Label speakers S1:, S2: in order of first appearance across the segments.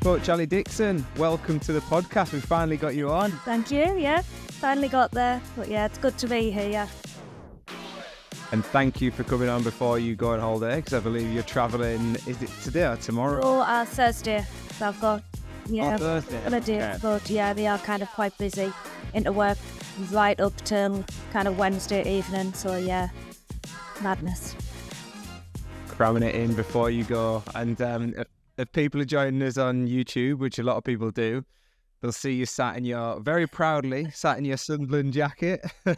S1: Coach Ali Dixon, welcome to the podcast. We finally got you on.
S2: Thank you, yeah. Finally got there. But yeah, it's good to be here.
S1: And thank you for coming on before you go on holiday, because I believe you're travelling, is it today or tomorrow?
S2: Oh, Thursday. So I've got,
S1: Thursday.
S2: a day.
S1: Okay.
S2: But yeah, they are kind of quite busy into work right up till kind of Wednesday evening. So yeah, madness.
S1: Cramming it in before you go. And if people are joining us on YouTube, which a lot of people do, they'll see you very proudly sat in your Sunderland jacket. Do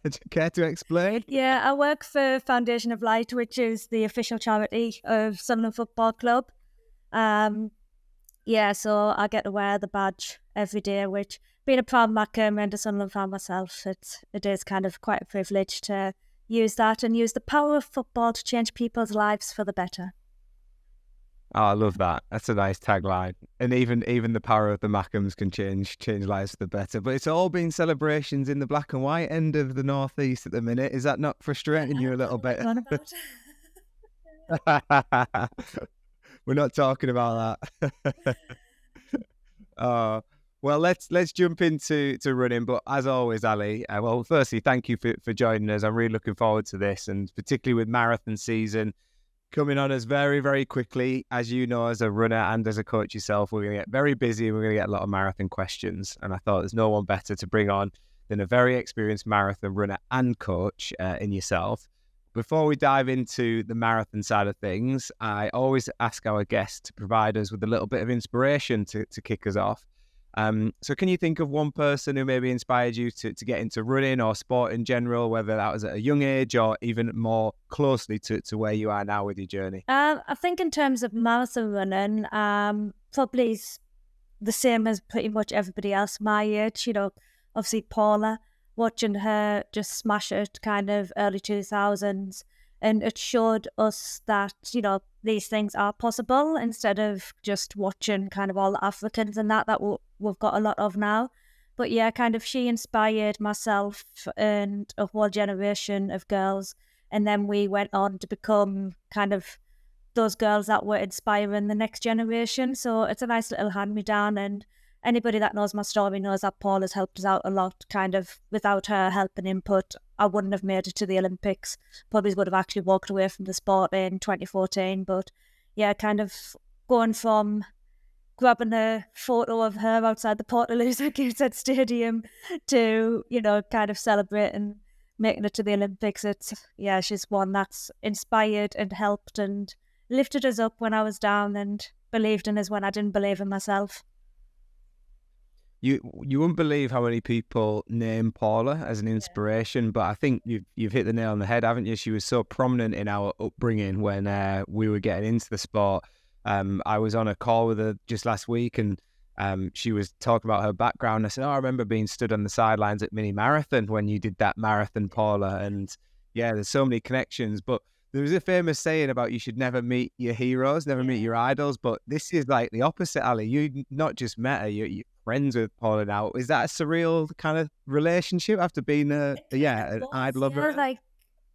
S1: you care to explain?
S2: Yeah, I work for Foundation of Light, which is the official charity of Sunderland Football Club. So I get to wear the badge every day, which, being a proud Mackem and a Sunderland fan myself, it is kind of quite a privilege to use that and use the power of football to change people's lives for the better.
S1: Oh, I love that. That's a nice tagline. And even the power of the Mackems can change lives for the better. But it's all been celebrations in the black and white end of the northeast at the minute. Is that not frustrating you a little bit? We're not talking about that. Well, let's jump into running. But as always, Ali, firstly, thank you for joining us. I'm really looking forward to this, and particularly with marathon season coming on us very, very quickly. As you know, as a runner and as a coach yourself, we're going to get very busy and we're going to get a lot of marathon questions. And I thought there's no one better to bring on than a very experienced marathon runner and coach in yourself. Before we dive into the marathon side of things, I always ask our guests to provide us with a little bit of inspiration to kick us off. So can you think of one person who maybe inspired you to get into running or sport in general, whether that was at a young age or even more closely to where you are now with your journey?
S2: I think in terms of marathon running, probably the same as pretty much everybody else my age, obviously Paula, watching her just smash it kind of early 2000s. And it showed us that, these things are possible instead of just watching kind of all the Africans and that we've got a lot of now. But yeah, kind of she inspired myself and a whole generation of girls. And then we went on to become kind of those girls that were inspiring the next generation. So it's a nice little hand-me-down, and anybody that knows my story knows that Paul has helped us out a lot. Kind of without her help and input, I wouldn't have made it to the Olympics. Probably would have actually walked away from the sport in 2014. But yeah, kind of going from grabbing a photo of her outside the Portaloo Gateshead Stadium to, kind of celebrating making it to the Olympics. She's one that's inspired and helped and lifted us up when I was down and believed in us when I didn't believe in myself.
S1: You wouldn't believe how many people name Paula as an inspiration, but I think you've hit the nail on the head, haven't you? She was so prominent in our upbringing when we were getting into the sport. I was on a call with her just last week, and she was talking about her background. I said, I remember being stood on the sidelines at Mini Marathon when you did that marathon, Paula. And yeah, there's so many connections. But there was a famous saying about you should never meet your heroes, never meet your idols. But this is like the opposite, Ali. You not just met her, you're friends with Paula now. Is that a surreal kind of relationship after being an idol of her?
S2: Like,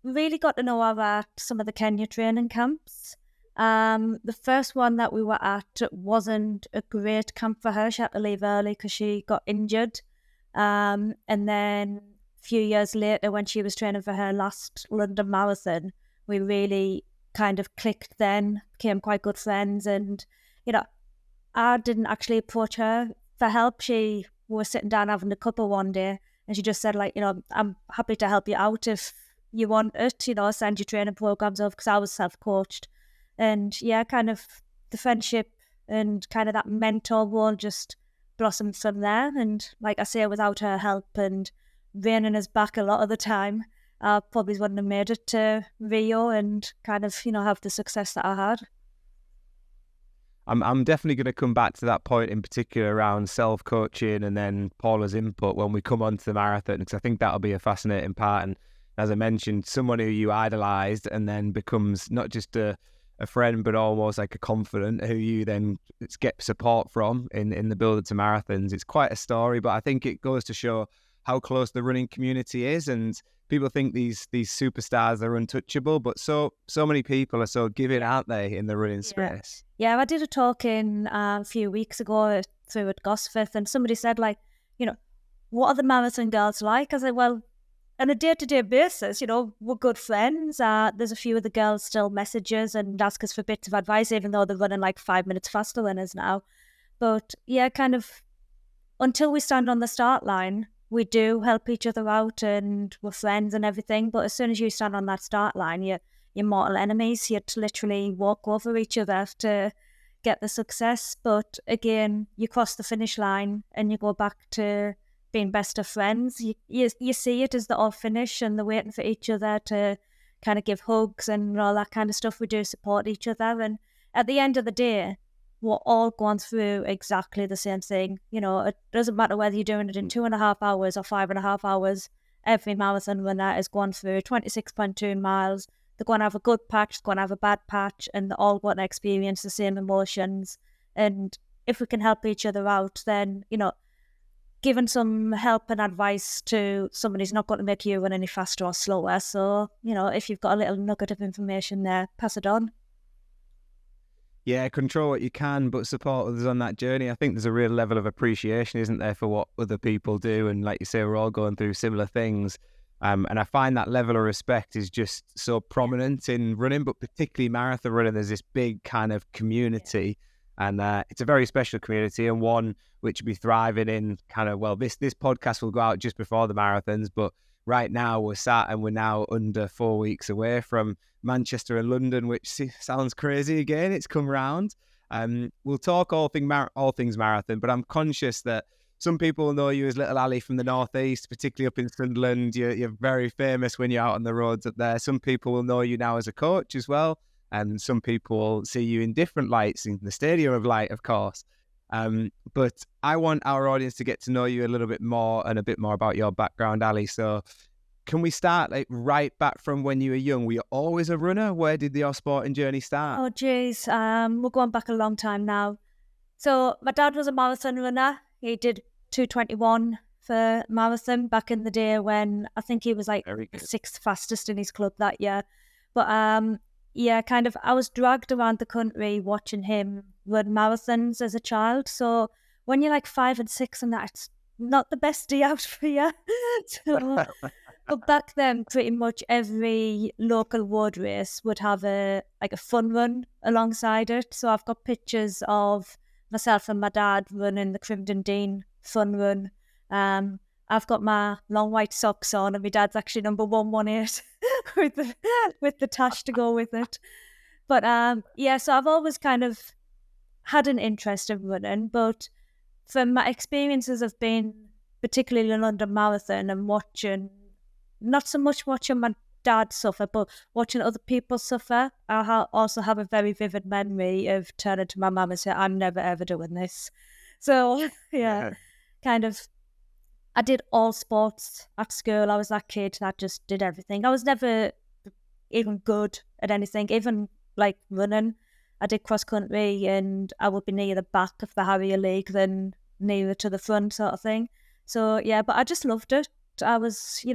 S2: really got to know her at some of the Kenya training camps. The first one that we were at wasn't a great camp for her. She had to leave early because she got injured. And then a few years later, when she was training for her last London Marathon, we really kind of clicked then, became quite good friends. And, I didn't actually approach her for help. She was sitting down having a cuppa one day, and she just said, I'm happy to help you out if you want it, send your training programs over, because I was self-coached. And yeah, kind of the friendship and kind of that mentor role just blossomed from there. And like I say, without her help and reining us back a lot of the time, I probably wouldn't have made it to Rio and kind of, have the success that I had.
S1: I'm definitely going to come back to that point in particular around self-coaching and then Paula's input when we come on to the marathon, because I think that'll be a fascinating part. And as I mentioned, someone who you idolised and then becomes not just a friend, but almost like a confidant who you then get support from in the build-up to marathons. It's quite a story, but I think it goes to show how close the running community is. And people think these superstars are untouchable, but so many people are so giving, aren't they, in the running space?
S2: Yeah, I did a talk in a few weeks ago through at Gosforth, and somebody said, like, what are the marathon girls like? I said, well, on a day-to-day basis, we're good friends. There's a few of the girls still message us and ask us for bits of advice, even though they're running like 5 minutes faster than us now. But yeah, kind of until we stand on the start line, we do help each other out and we're friends and everything. But as soon as you stand on that start line, you're mortal enemies. You'd literally walk over each other to get the success. But again, you cross the finish line and you go back to being best of friends. You see it as the all finish and they're waiting for each other to kind of give hugs and all that kind of stuff. We do support each other. And at the end of the day, we're all going through exactly the same thing. It doesn't matter whether you're doing it in 2.5 hours or 5.5 hours. Every marathon runner is going through 26.2 miles. They're going to have a good patch, they're going to have a bad patch, and they're all going to experience the same emotions. And if we can help each other out, then, giving some help and advice to somebody's not going to make you run any faster or slower. So, if you've got a little nugget of information there, pass it on.
S1: Yeah, control what you can, but support others on that journey. I think there's a real level of appreciation, isn't there, for what other people do? And like you say, we're all going through similar things. And I find that level of respect is just so prominent in running, but particularly marathon running. There's this big kind of community. And it's a very special community and one which will be thriving in kind of, well, this podcast will go out just before the marathons, but right now we're sat and we're now under 4 weeks away from Manchester and London, which sounds crazy again. It's come round. We'll talk all things marathon, but I'm conscious that some people know you as Little Ali from the Northeast, particularly up in Sunderland. You're very famous when you're out on the roads up there. Some people will know you now as a coach as well. And some people see you in different lights, in the Stadium of Light, of course. But I want our audience to get to know you a little bit more and a bit more about your background, Ali. So can we start right back from when you were young? Were you always a runner? Where did your sporting journey start?
S2: Oh, geez. We're going back a long time now. So my dad was a marathon runner. He did 2:21 for marathon back in the day when I think he was like the 6th fastest in his club that year. But yeah, kind of, I was dragged around the country watching him run marathons as a child. So when you're like 5 and 6 and that, it's not the best day out for you. But back then, pretty much every local road race would have a fun run alongside it. So I've got pictures of myself and my dad running the Crimdon Dean fun run. I've got my long white socks on, and my dad's actually number 118 with the tash to go with it. But yeah, so I've always kind of had an interest in running, but from my experiences of being particularly in London Marathon and watching, not so much watching my dad suffer, but watching other people suffer, I also have a very vivid memory of turning to my mum and saying, I'm never ever doing this. So yeah, kind of, I did all sports at school. I was that kid that just did everything. I was never even good at anything, even like running. I did cross country and I would be near the back of the Harrier League than nearer to the front sort of thing. So yeah, but I just loved it. I was,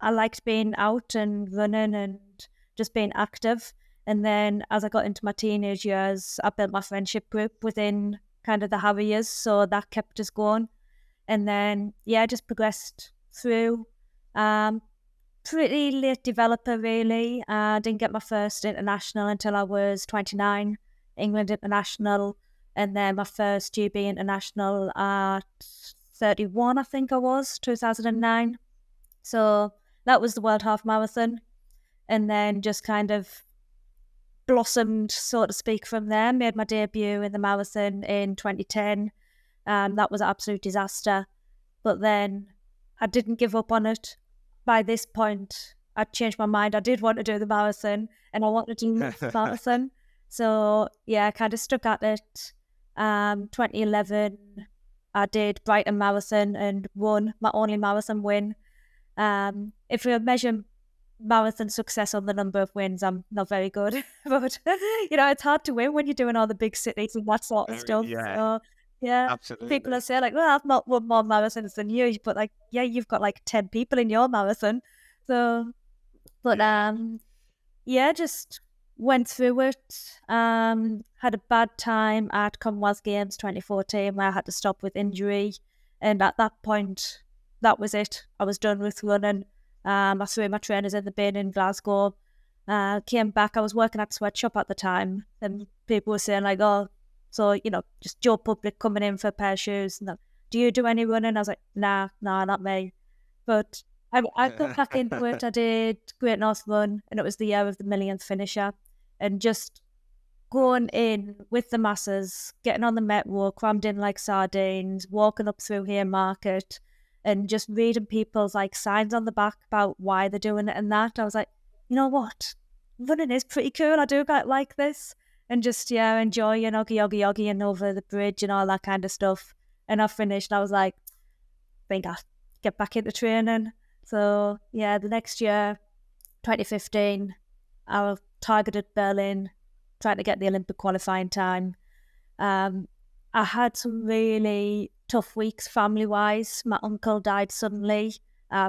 S2: I liked being out and running and just being active. And then as I got into my teenage years, I built my friendship group within kind of the Harriers. So that kept us going. And then, yeah, I just progressed through. Pretty late developer, really. I didn't get my first international until I was 29, England international, and then my first GB international at 31, I think I was, 2009. So that was the World Half Marathon, and then just kind of blossomed, so to speak, from there. Made my debut in the marathon in 2010. That was an absolute disaster. But then I didn't give up on it. By this point, I'd changed my mind. I did want to do the marathon and I wanted to do the marathon. So yeah, I kind of stuck at it. 2011, I did Brighton Marathon and won my only marathon win. If we measure marathon success on the number of wins, I'm not very good. But, it's hard to win when you're doing all the big cities and that sort of stuff.
S1: Yeah.
S2: So Yeah.
S1: Absolutely.
S2: People are saying like, well, I've not won more marathons than you, but like, yeah, you've got like 10 people in your marathon. So, but yeah, just went through it. Had a bad time at Commonwealth Games 2014 where I had to stop with injury. And at that point, that was it. I was done with running. I threw my trainers in the bin in Glasgow. Came back. I was working at a sweatshop at the time, and people were saying like, "Oh, so just Joe Public coming in for a pair of shoes. And do you do any running?" I was like, "Nah, not me." But I got back into it. I did Great North Run, and it was the year of the millionth finisher, and just going in with the masses, getting on the metro, crammed in like sardines, walking up through Haymarket, and just reading people's like signs on the back about why they're doing it and that. I was like, you know what? Running is pretty cool. I do quite like this. And just, enjoying oggy and over the bridge and all that kind of stuff. And I finished and I was like, I think I'll get back into training. So, yeah, the next year, 2015, I targeted Berlin, trying to get the Olympic qualifying time. I had some really tough weeks family-wise. My uncle died suddenly.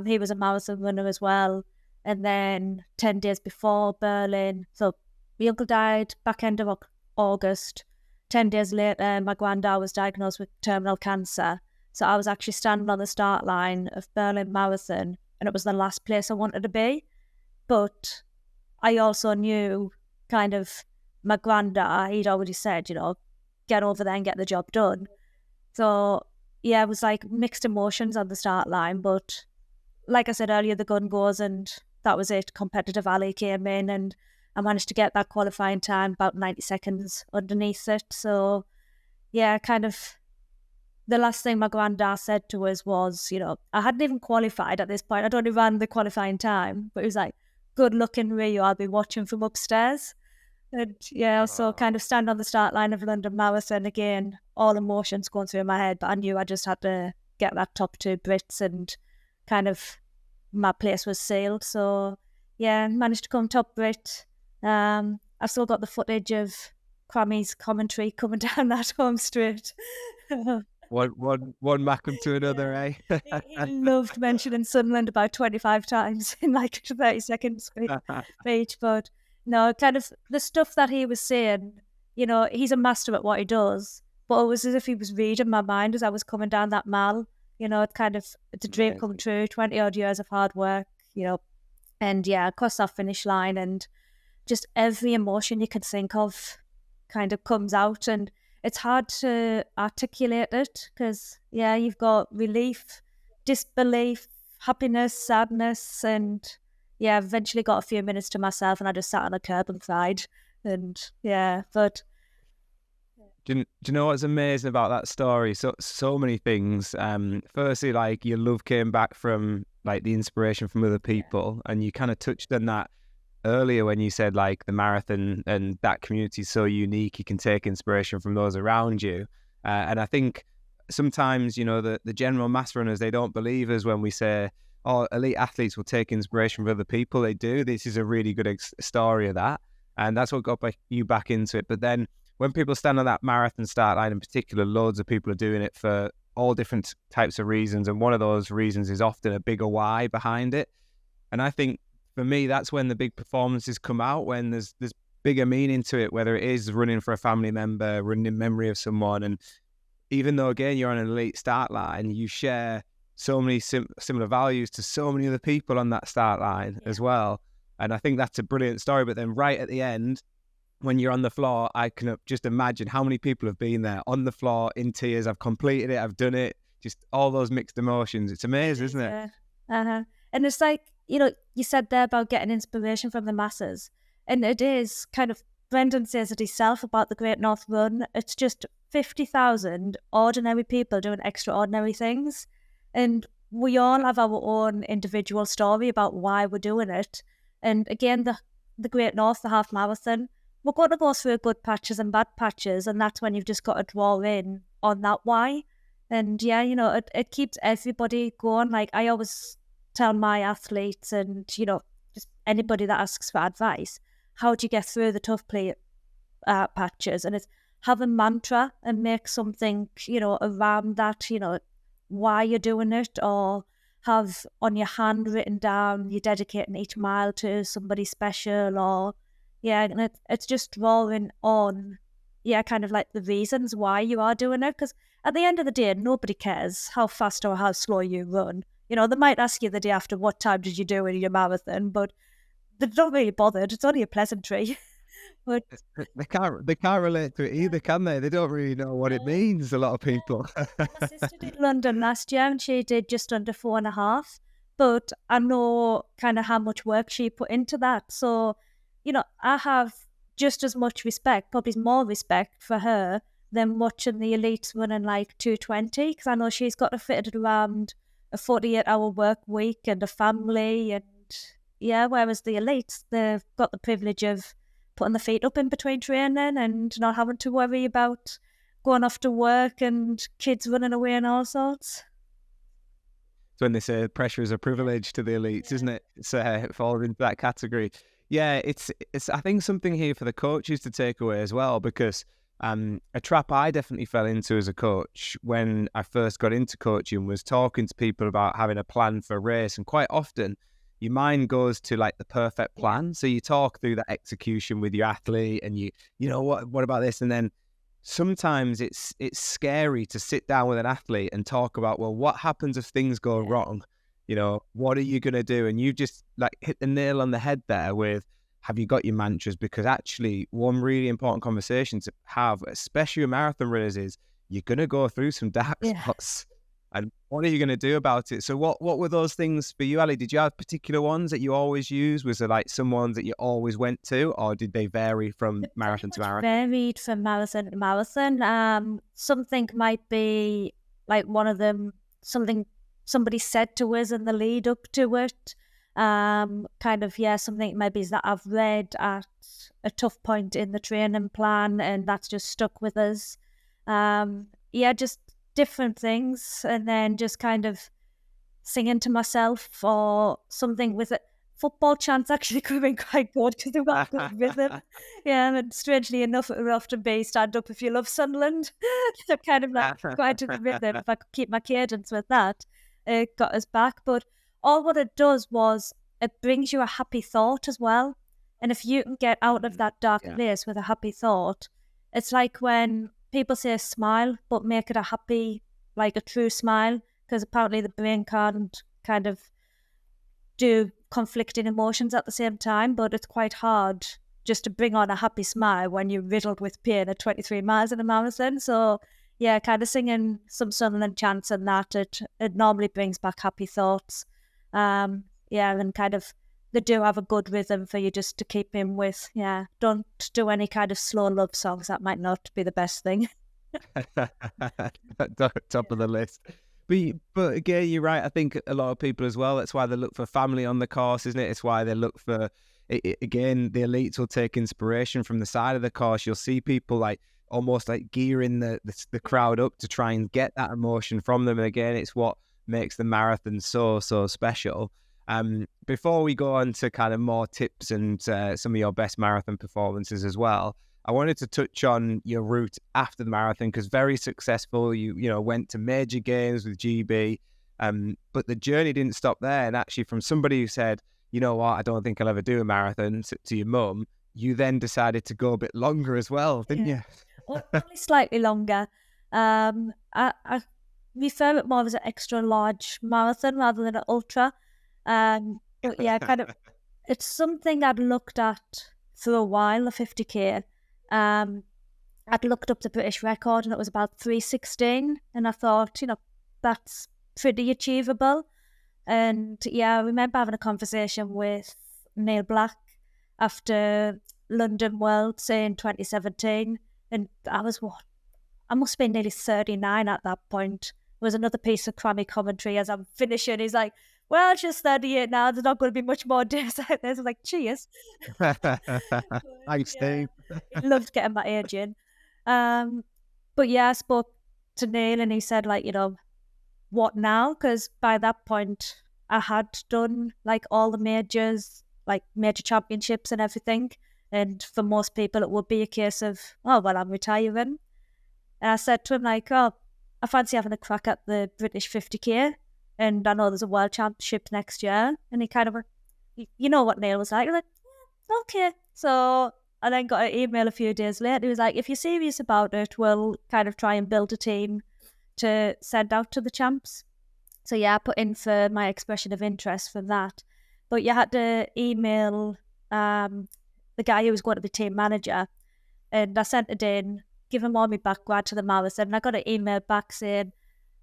S2: He was a marathon runner as well. And then 10 days before Berlin, so my uncle died back end of August. 10 days later, my granddad was diagnosed with terminal cancer. So I was actually standing on the start line of Berlin Marathon, and it was the last place I wanted to be. But I also knew kind of my granddad, he'd already said, get over there and get the job done. So, yeah, it was like mixed emotions on the start line. But like I said earlier, the gun goes and that was it. Competitive Ali came in and I managed to get that qualifying time about 90 seconds underneath it. So, yeah, kind of the last thing my granddad said to us was, I hadn't even qualified at this point. I'd only ran the qualifying time, but he was like, good luck in Rio, I'll be watching from upstairs. And yeah, so kind of stand on the start line of London Marathon again, all emotions going through my head, but I knew I just had to get that top 2 Brits and kind of my place was sealed. So yeah, managed to come top Brit. I've still got the footage of Crammy's commentary coming down that home straight.
S1: One Mackham to another, eh?
S2: He loved mentioning Sunderland about 25 times in like a 30-second speech. But no, kind of the stuff that he was saying, he's a master at what he does. But it was as if he was reading my mind as I was coming down that mile. It's a dream come true, 20 odd years of hard work, and yeah, across that finish line, and just every emotion you can think of kind of comes out, and it's hard to articulate it because, yeah, you've got relief, disbelief, happiness, sadness, and yeah, eventually got a few minutes to myself and I just sat on a curb and cried. And yeah, but...
S1: Do you know what's amazing about that story? So many things. Firstly, like your love came back from like the inspiration from other people, and you kind of touched on that earlier when you said like the marathon and that community is so unique. You can take inspiration from those around you, and I think sometimes the general mass runners, they don't believe us when we say, "Oh, elite athletes will take inspiration from other people." They do. This is a really good story of that, and that's what got you back into it. But then, when people stand on that marathon start line in particular, loads of people are doing it for all different types of reasons. And one of those reasons is often a bigger why behind it. And I think for me, that's when the big performances come out, when there's bigger meaning to it, whether it is running for a family member, running in memory of someone. And even though, again, you're on an elite start line, you share so many similar values to so many other people on that start line as well. And I think that's a brilliant story. But then right at the end, when you're on the floor, I can just imagine how many people have been there on the floor in tears. I've completed it. I've done it. Just all those mixed emotions. It's amazing, isn't it?
S2: And it's like, you said there about getting inspiration from the masses. And it is kind of, Brendan says it himself about the Great North Run. It's just 50,000 ordinary people doing extraordinary things. And we all have our own individual story about why we're doing it. And again, the Great North, the half marathon, we're going to go through good patches and bad patches, and that's when you've just got to draw in on that why. And yeah, it keeps everybody going. Like I always tell my athletes and, just anybody that asks for advice, how do you get through the tough patches? And it's have a mantra and make something, around that, why you're doing it, or have on your hand written down you're dedicating each mile to somebody special, or and it's just drawing on kind of like the reasons why you are doing it, because at the end of the day nobody cares how fast or how slow you run. They might ask you the day after, what time did you do in your marathon, but they're not really bothered. It's only a pleasantry. But
S1: they can't relate to it either, can they? They don't really know what it means, a lot of people.
S2: my sister did London last year and she did just under 4.5. But I know kind of how much work she put into that. So, I have just as much respect, probably more respect for her than watching the elites running like 2:20, because I know she's got to fit it around a 48-hour work week and a family. And whereas the elites, they've got the privilege of putting the feet up in between training and not having to worry about going off to work and kids running away and all sorts.
S1: It's when they say pressure is a privilege to the elites, isn't it? It's it falls into that category. Yeah, it's I think something here for the coaches to take away as well, because a trap I definitely fell into as a coach when I first got into coaching was talking to people about having a plan for a race, and quite often your mind goes to like the perfect plan. So you talk through that execution with your athlete, and you know what about this, and then sometimes it's scary to sit down with an athlete and talk about, well, what happens if things go wrong? What are you going to do? And you just like hit the nail on the head there with, have you got your mantras? Because actually one really important conversation to have, especially with marathon runners, is you're going to go through some dark spots. And what are you going to do about it? So what were those things for you, Ali? Did you have particular ones that you always use? Was there like some ones that you always went to, or did they vary from marathon to marathon?
S2: Varied from marathon to marathon. Something might be like one of them, something somebody said to us in the lead up to it. Something maybe that I've read at a tough point in the training plan and that's just stuck with us. Just different things, and then just kind of singing to myself or something with it. Football chants actually could have been quite good because they've got good rhythm. And strangely enough, it would often be stand up if you love Sunderland. They're kind of like quite to the rhythm. If I could keep my cadence with that, it got us back. But all what it does was it brings you a happy thought as well. And if you can get out of that dark place with a happy thought, it's like when people say smile, but make it a happy, like a true smile, because apparently the brain can't kind of do conflicting emotions at the same time, but it's quite hard just to bring on a happy smile when you're riddled with pain at 23 miles in a marathon. So kind of singing some Sunderland chants and that, it normally brings back happy thoughts. And kind of they do have a good rhythm for you just to keep in with. Don't do any kind of slow love songs. That might not be the best thing.
S1: Top of the list. But again, you're right. I think a lot of people as well, that's why they look for family on the course, isn't it? It's why they look for, again, the elites will take inspiration from the side of the course. You'll see people like almost like gearing the crowd up to try and get that emotion from them. And again, it's what makes the marathon so special. Before we go on to kind of more tips and some of your best marathon performances as well, I wanted to touch on your route after the marathon, because very successful. You went to major games with GB, but the journey didn't stop there. And actually, from somebody who said, you know what, I don't think I'll ever do a marathon, to your mum, you then decided to go a bit longer as well, didn't you?
S2: Well, only slightly longer. I refer it more as an extra large marathon rather than an ultra. But kind of, it's something I'd looked at for a while, the 50k. I'd looked up the British record and it was about 3:16, and I thought, that's pretty achievable. And I remember having a conversation with Neil Black after London Worlds in 2017, and I must have been nearly 39 at that point. There was another piece of crummy commentary as I'm finishing. He's like, well, it's just 38 now. There's not going to be much more days out there. So I was like, cheers.
S1: Thanks, Steve.
S2: Loved getting my age in. But I spoke to Neil and he said, like, what now? Because by that point, I had done like all the majors, like major championships and everything. And for most people, it would be a case of, oh, well, I'm retiring. And I said to him, like, oh, I fancy having a crack at the British 50K. And I know there's a world championship next year. And he kind of went, you know what Neil was like? I'm like, yeah, okay. So I then got an email a few days later. He was like, if you're serious about it, we'll kind of try and build a team to send out to the champs. So yeah, I put in for my expression of interest for that. But you had to email the guy who was going to be team manager. And I sent it in, give him all my background to the marathon. And I got an email back saying,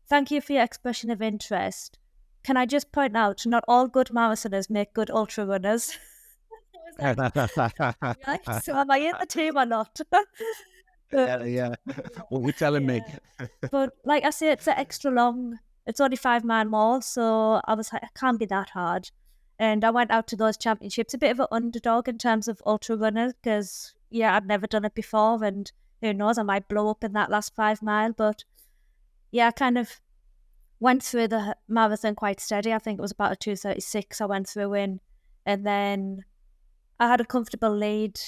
S2: thank you for your expression of interest. Can I just point out, not all good marathoners make good ultra runners. I was like, so am I in the team or not?
S1: Yeah. What we're telling me.
S2: But like I say, it's an extra long. It's only 5 mile more, so I was like, it can't be that hard. And I went out to those championships, a bit of an underdog in terms of ultra runner, because yeah, I'd never done it before, and who knows, I might blow up in that last 5 mile. But yeah, I kind of went through the marathon quite steady. I think it was about a 2:36 I went through in, and then I had a comfortable lead,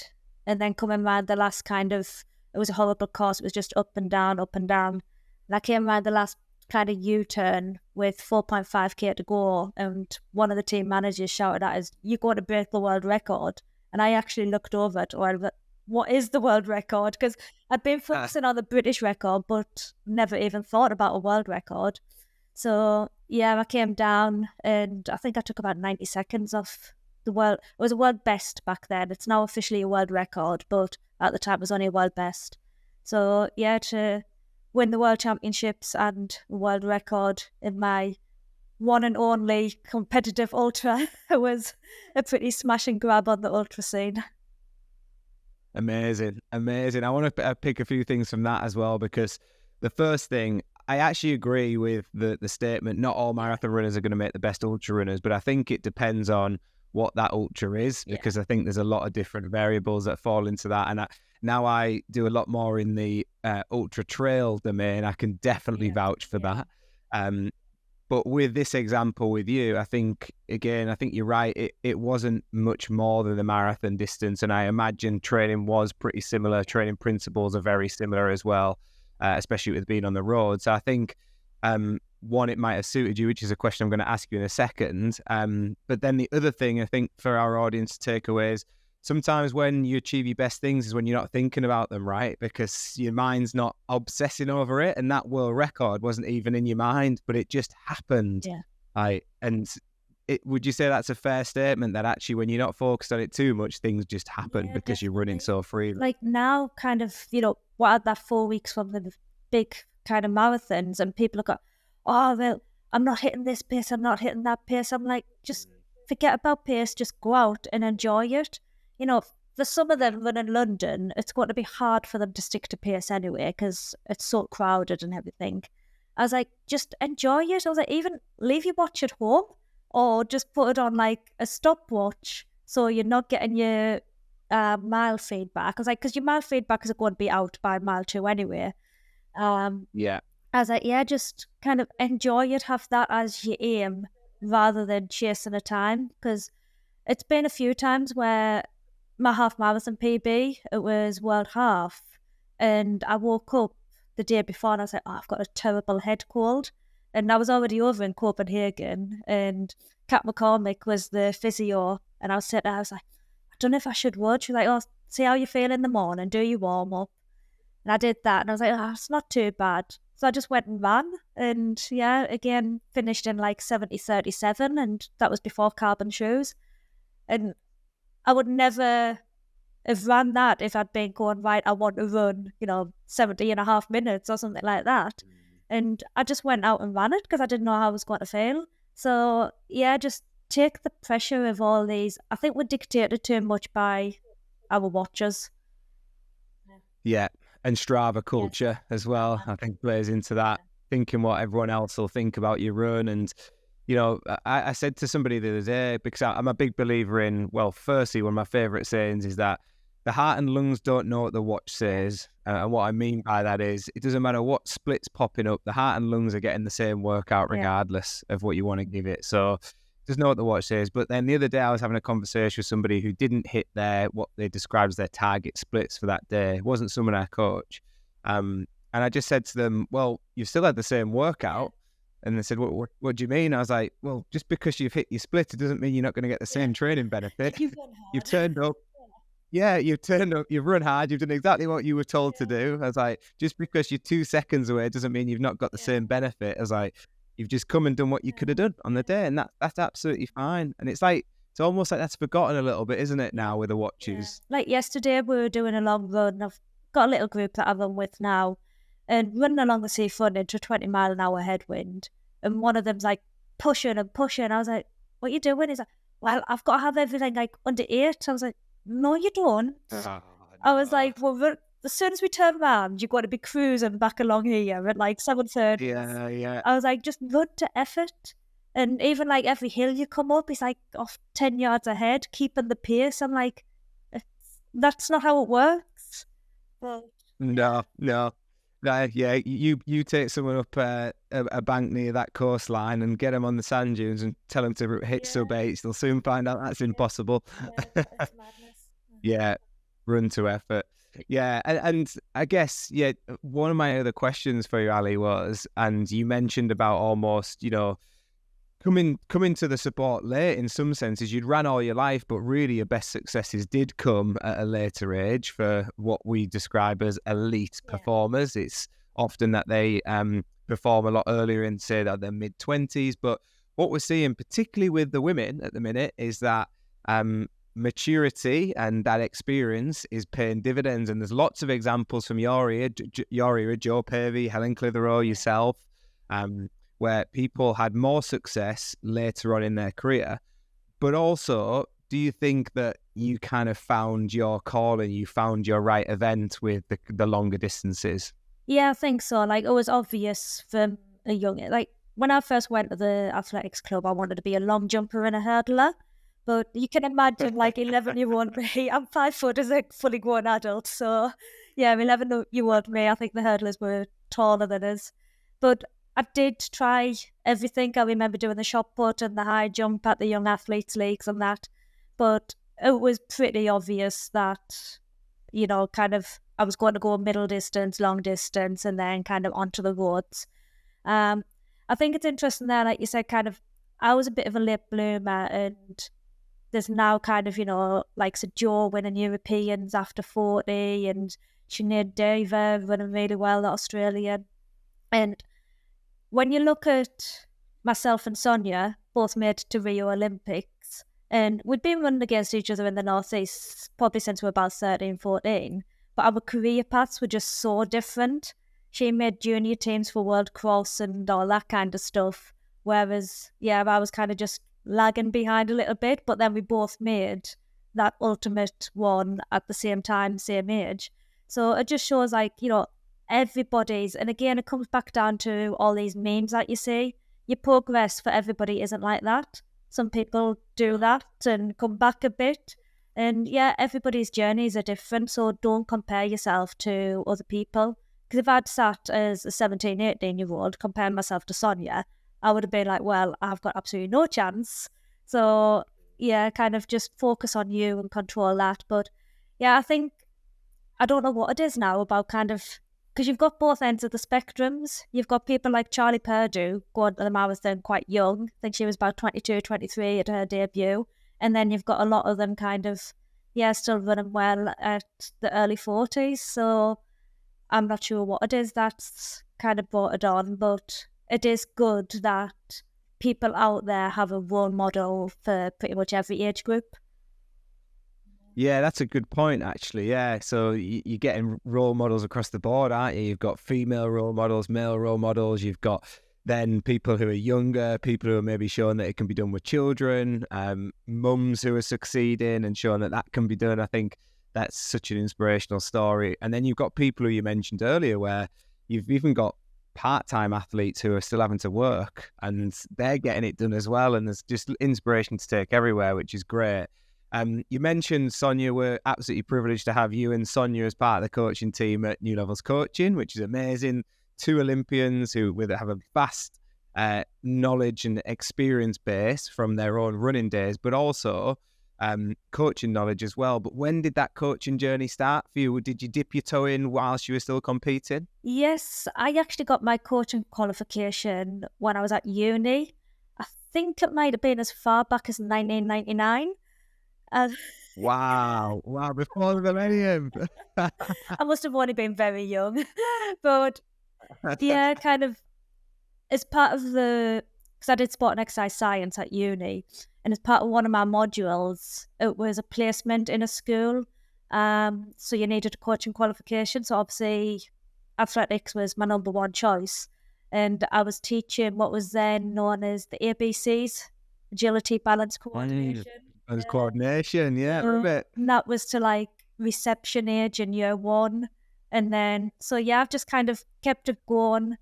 S2: and then coming around the last it was a horrible course. It was just up and down, up and down. And I came around the last kind of U-turn with 4.5k to go, and one of the team managers shouted at us, "You're going to break the world record." And I actually looked over at what is the world record? Because I'd been focusing on the British record, but never even thought about a world record. So yeah, I came down, and I think I took about 90 seconds off the world. It was a world best back then. It's now officially a world record, but at the time it was only a world best. So yeah, to win the world championships and world record in my one and only competitive ultra was a pretty smash and grab on the ultra scene.
S1: Amazing. I want to pick a few things from that as well, because the first thing, I actually agree with the statement, not all marathon runners are going to make the best ultra runners, but I think it depends on what that ultra is, because I think there's a lot of different variables that fall into that. And now I do a lot more in the ultra trail domain. I can definitely vouch for that. But with this example with you, I think you're right. It wasn't much more than the marathon distance. And I imagine training was pretty similar. Training principles are very similar as well, especially with being on the road. So I think, one, it might have suited you, which is a question I'm going to ask you in a second. But then the other thing I think for our audience to take away is sometimes when you achieve your best things is when you're not thinking about them, right? Because your mind's not obsessing over it, and that world record wasn't even in your mind, but it just happened. Yeah. Would you say that's a fair statement, that actually when you're not focused on it too much, things just happen because you're running so freely?
S2: Like now, kind of, what are that 4 weeks from the big kind of marathons, and people are going, oh, well, I'm not hitting this pace, I'm not hitting that pace. I'm like, just forget about pace, just go out and enjoy it. For some of them run in London, it's going to be hard for them to stick to pace anyway, because it's so crowded and everything. I was like, just enjoy it. I was like, even leave your watch at home, or just put it on like a stopwatch, so you're not getting your mile feedback. I was like, because your mile feedback is going to be out by mile 2 anyway. I was like, yeah, just kind of enjoy it, have that as your aim rather than chasing a time. Because it's been a few times where my half marathon PB, it was world half, and I woke up the day before and I was like, oh, I've got a terrible head cold. And I was already over in Copenhagen, and Kat McCormick was the physio, and I was sitting there, I was like, I don't know if I should run. She was like, oh, see how you feel in the morning, do your warm up. And I did that, and I was like, oh, it's not too bad. So I just went and ran, and yeah, again, finished in like 70:37, and that was before carbon shoes. And I would never have ran that if I'd been going, right, I want to run, 70.5 minutes or something like that. And I just went out and ran it because I didn't know how I was going to fail. So yeah, just take the pressure of all these. I think we're dictated too much by our watchers.
S1: Yeah, and Strava culture as well, I think plays into that, thinking what everyone else will think about your run. And I said to somebody the other day, because I'm a big believer in, well, firstly, one of my favourite sayings is that the heart and lungs don't know what the watch says. And what I mean by that is, it doesn't matter what split's popping up, the heart and lungs are getting the same workout regardless of what you want to give it. So doesn't know what the watch says. But then the other day I was having a conversation with somebody who didn't hit what they described as their target splits for that day. It wasn't someone I coach. And I just said to them, well, you've still had the same workout. And they said, what do you mean? I was like, well, just because you've hit your split, it doesn't mean you're not going to get the same training benefit. You've turned up. Yeah, you've turned up, you've run hard, you've done exactly what you were told to do. I was like, just because you're 2 seconds away doesn't mean you've not got the same benefit. I was like, you've just come and done what you could have done on the day, and that's absolutely fine. And it's almost like that's forgotten a little bit, isn't it, now with the watches?
S2: Like yesterday, we were doing a long run. I've got a little group that I run with now, and running along the sea front into 20-mile-an-hour headwind, and one of them's like pushing and pushing. I was like, what are you doing? He's like, well, I've got to have everything like under 8. I was like, no, you don't. I was like, well, as soon as we turn around, you've got to be cruising back along here at like 7:30.
S1: Yeah.
S2: I was like, just run to effort. And even like every hill you come up, it's like off 10 yards ahead, keeping the pace. I'm like, that's not how it works. Well,
S1: No. Yeah, you take someone up a bank near that coastline and get them on the sand dunes and tell them to hit sub-8s. They'll soon find out that's impossible.
S2: It's madness.
S1: Yeah, run to effort. Yeah, and I guess, one of my other questions for you, Ali, was, and you mentioned about almost, coming to the sport late in some senses. You'd ran all your life, but really your best successes did come at a later age for what we describe as elite performers. It's often that they perform a lot earlier in, say, their mid-20s. But what we're seeing, particularly with the women at the minute, is that maturity and that experience is paying dividends. And there's lots of examples from your era, Joe Pavey, Helen Clitheroe, yourself, where people had more success later on in their career. But also, do you think that you kind of found your calling, you found your right event with the longer distances?
S2: Yeah, I think so. Like, it was obvious from a young, like, when I first went to the athletics club, I wanted to be a long jumper and a hurdler. But you can imagine, like, 11-year-old me, I'm 5 foot as a fully grown adult. So, yeah, 11-year-old me, I think the hurdlers were taller than us. But I did try everything. I remember doing the shot put and the high jump at the Young Athletes Leagues and that. But it was pretty obvious that, kind of, I was going to go middle distance, long distance, and then kind of onto the roads. I think it's interesting there, like you said, kind of, I was a bit of a late bloomer, and there's now kind of, like Sir Joe winning Europeans after 40, and Sinead Dever running really well at Australian. And when you look at myself and Sonia, both made to Rio Olympics, and we'd been running against each other in the Northeast probably since we were about 13, 14, but our career paths were just so different. She made junior teams for World Cross and all that kind of stuff, whereas, I was kind of just lagging behind a little bit, but then we both made that ultimate one at the same time, same age. So it just shows, like, everybody's, and again, it comes back down to all these memes that you see. Your progress for everybody isn't like that. Some people do that and come back a bit. And everybody's journeys are different, so don't compare yourself to other people. Because if I'd sat as a 17, 18-year-old comparing myself to Sonia, I would have been like, well, I've got absolutely no chance. So, kind of just focus on you and control that. But, I think, I don't know what it is now about kind of, because you've got both ends of the spectrums. You've got people like Charlie Purdue going to the marathon quite young. I think she was about 22, 23 at her debut. And then you've got a lot of them kind of, still running well at the early 40s. So I'm not sure what it is that's kind of brought it on, but it is good that people out there have a role model for pretty much every age group.
S1: Yeah, that's a good point, actually. Yeah, so you're getting role models across the board, aren't you? You've got female role models, male role models. You've got then people who are younger, people who are maybe showing that it can be done with children, mums who are succeeding and showing that that can be done. I think that's such an inspirational story. And then you've got people who you mentioned earlier where you've even got part-time athletes who are still having to work and they're getting it done as well. And there's just inspiration to take everywhere, which is great. You mentioned, Sonia, we're absolutely privileged to have you and Sonia as part of the coaching team at New Levels Coaching, which is amazing. 2 Olympians who have a vast knowledge and experience base from their own running days, but also coaching knowledge as well. But when did that coaching journey start for you? Did you dip your toe in whilst you were still competing?
S2: Yes, I actually got my coaching qualification when I was at uni. I think it might have been as far back as 1999. Uh,
S1: Wow, before the millennium.
S2: I must have only been very young. But yeah, kind of as part of because I did sport and exercise science at uni, and as part of one of my modules, it was a placement in a school. So you needed a coaching qualification. So obviously, athletics was my number one choice, and I was teaching what was then known as the ABCs: agility, balance, coordination.
S1: As coordination, yeah, love it.
S2: And that was to like reception age in year one. And then, so yeah, I've just kind of kept it going.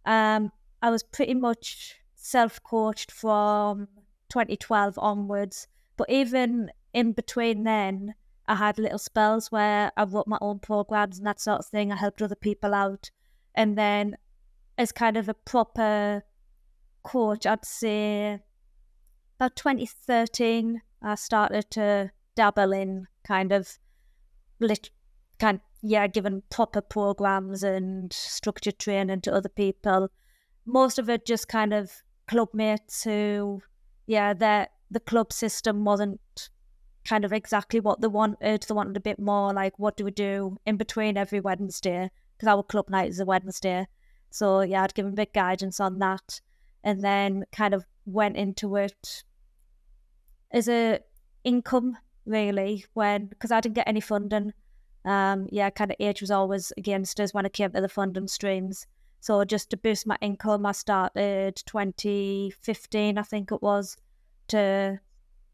S2: I was pretty much self-coached from 2012 onwards. But even in between then, I had little spells where I wrote my own programs and that sort of thing. I helped other people out. And then as kind of a proper coach, I'd say about 2013, I started to dabble in kind of giving proper programs and structured training to other people. Most of it just kind of club mates who, the club system wasn't kind of exactly what they wanted. They wanted a bit more like, what do we do in between every Wednesday? Because our club night is a Wednesday. So yeah, I'd give them a bit guidance on that. And then kind of went into it as a income, really, because I didn't get any funding. Kind of age was always against us when it came to the funding streams. So just to boost my income, I started 2015, I think it was, to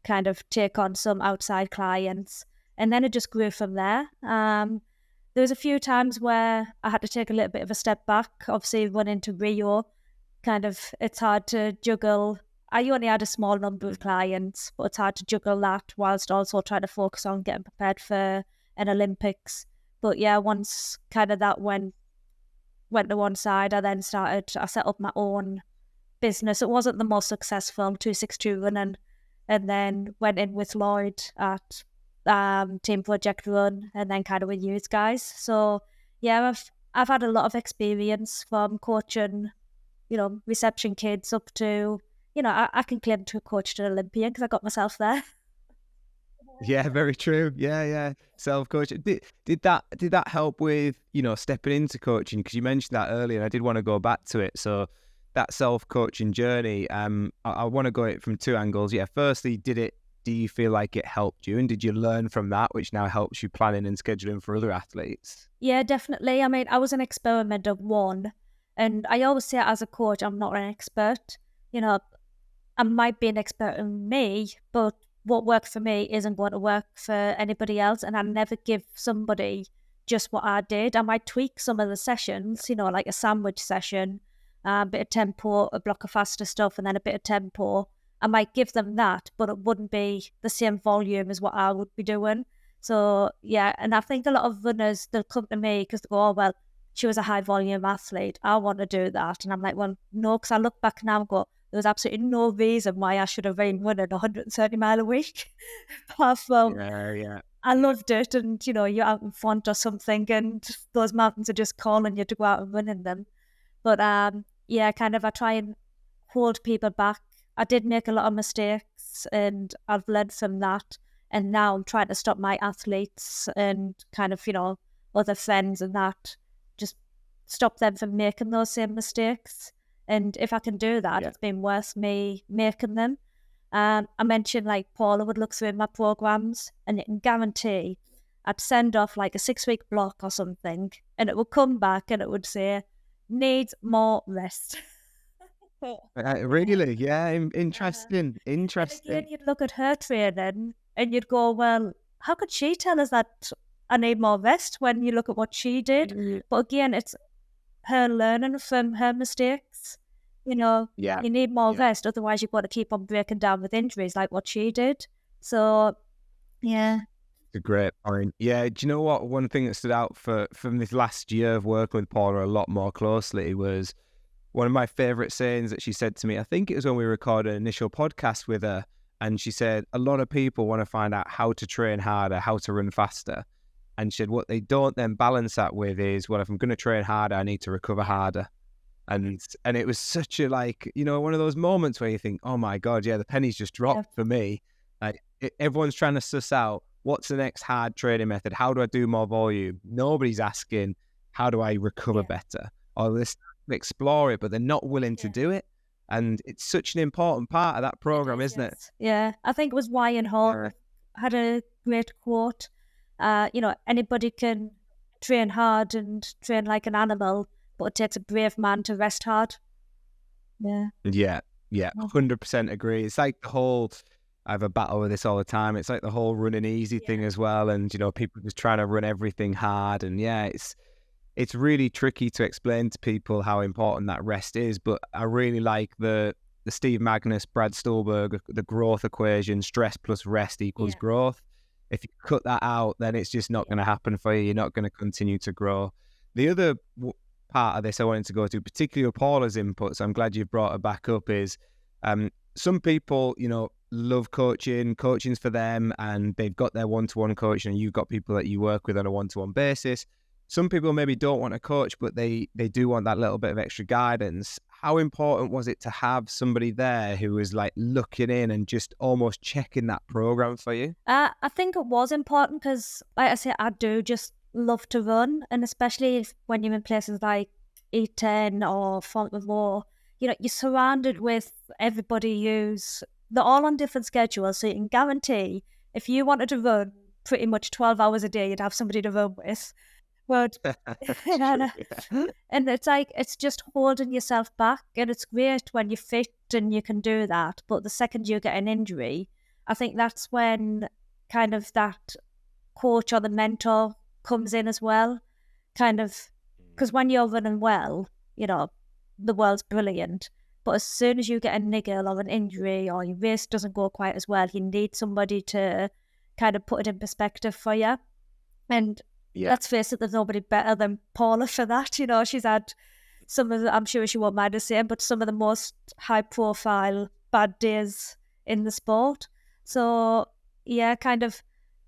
S2: kind of take on some outside clients. And then it just grew from there. There was a few times where I had to take a little bit of a step back. Obviously, running to Rio, kind of, it's hard to juggle. I only had a small number of clients, but it's hard to juggle that whilst also trying to focus on getting prepared for an Olympics. But yeah, once kind of that went to one side, I set up my own business. It wasn't the most successful, 262 running, and then went in with Lloyd at Team Project Run, and then kind of with you guys. So yeah, I've had a lot of experience from coaching, reception kids up to, I can claim to have coached an Olympian because I got myself there.
S1: Yeah, very true. Yeah. Self-coaching. Did that help with, stepping into coaching? Because you mentioned that earlier, and I did want to go back to it. So that self-coaching journey, I want to go at it from two angles. Yeah, firstly, do you feel like it helped you, and did you learn from that, which now helps you planning and scheduling for other athletes?
S2: Yeah, definitely. I mean, I was an experiment of one, and I always say as a coach, I'm not an expert. I might be an expert in me, but what works for me isn't going to work for anybody else. And I never give somebody just what I did. I might tweak some of the sessions, like a sandwich session, a bit of tempo, a block of faster stuff, and then a bit of tempo. I might give them that, but it wouldn't be the same volume as what I would be doing. So yeah, and I think a lot of runners, they'll come to me because they go, oh, well, she was a high volume athlete, I want to do that. And I'm like, well, no, because I look back now and go, there was absolutely no reason why I should have been running 130 mile a week. Apart from, I loved it, and you're out in front or something, and those mountains are just calling you to go out and run in them. But kind of, I try and hold people back. I did make a lot of mistakes, and I've learned from that. And now I'm trying to stop my athletes and kind of, other friends and that, just stop them from making those same mistakes. And if I can do that, it's been worth me making them. I mentioned like Paula would look through my programs, and you can guarantee I'd send off like a 6-week block or something, and it would come back and it would say, needs more rest.
S1: Really? Yeah, interesting.
S2: And again, you'd look at her training and you'd go, well, how could she tell us that I need more rest when you look at what she did? Mm-hmm. But again, it's her learning from her mistakes. You need more rest, otherwise you've got to keep on breaking down with injuries like what she did. So, yeah.
S1: It's a great point. Yeah, do you know what? One thing that stood out from this last year of working with Paula a lot more closely was one of my favorite sayings that she said to me, I think it was when we recorded an initial podcast with her, and she said, a lot of people want to find out how to train harder, how to run faster. And she said, what they don't then balance that with is, well, if I'm going to train harder, I need to recover harder. And it was such a, like, you know, one of those moments where you think, oh my God, yeah, the penny's just dropped for me. Like, everyone's trying to suss out what's the next hard training method? How do I do more volume? Nobody's asking, how do I recover better? Or let's explore it, but they're not willing to do it. And it's such an important part of that program, isn't it?
S2: Yeah, I think it was Ryan Hall had a great quote. You know, anybody can train hard and train like an animal, but it takes a brave man to rest hard. Yeah,
S1: 100% agree. It's like the whole, I have a battle with this all the time. It's like the whole running easy thing as well. And, you know, people just trying to run everything hard. And it's really tricky to explain to people how important that rest is. But I really like the Steve Magnus, Brad Stulberg, the growth equation, stress plus rest equals growth. If you cut that out, then it's just not going to happen for you. You're not going to continue to grow. The other part of this I wanted to go to, particularly with Paula's input, so I'm glad you've brought it back up, is some people, you know, love coaching's for them, and they've got their one-to-one coaching, and you've got people that you work with on a one-to-one basis. Some people maybe don't want to coach, but they do want that little bit of extra guidance. How important was it to have somebody there who was like looking in and just almost checking that program for you?
S2: I think it was important because, like I say, I do just love to run, and especially when you're in places like E10 or Fontevraud, you know, you're surrounded with everybody they're all on different schedules, so you can guarantee if you wanted to run pretty much 12 hours a day, you'd have somebody to run with. But and it's like, it's just holding yourself back, and it's great when you're fit and you can do that, but the second you get an injury, I think that's when kind of that coach or the mentor comes in as well, kind of, because when you're running well, you know, the world's brilliant, but as soon as you get a niggle or an injury or your race doesn't go quite as well, you need somebody to kind of put it in perspective for you. And let's face it, there's nobody better than Paula for that. You know, she's had some of the, I'm sure she won't mind the same, but some of the most high profile bad days in the sport. So yeah, kind of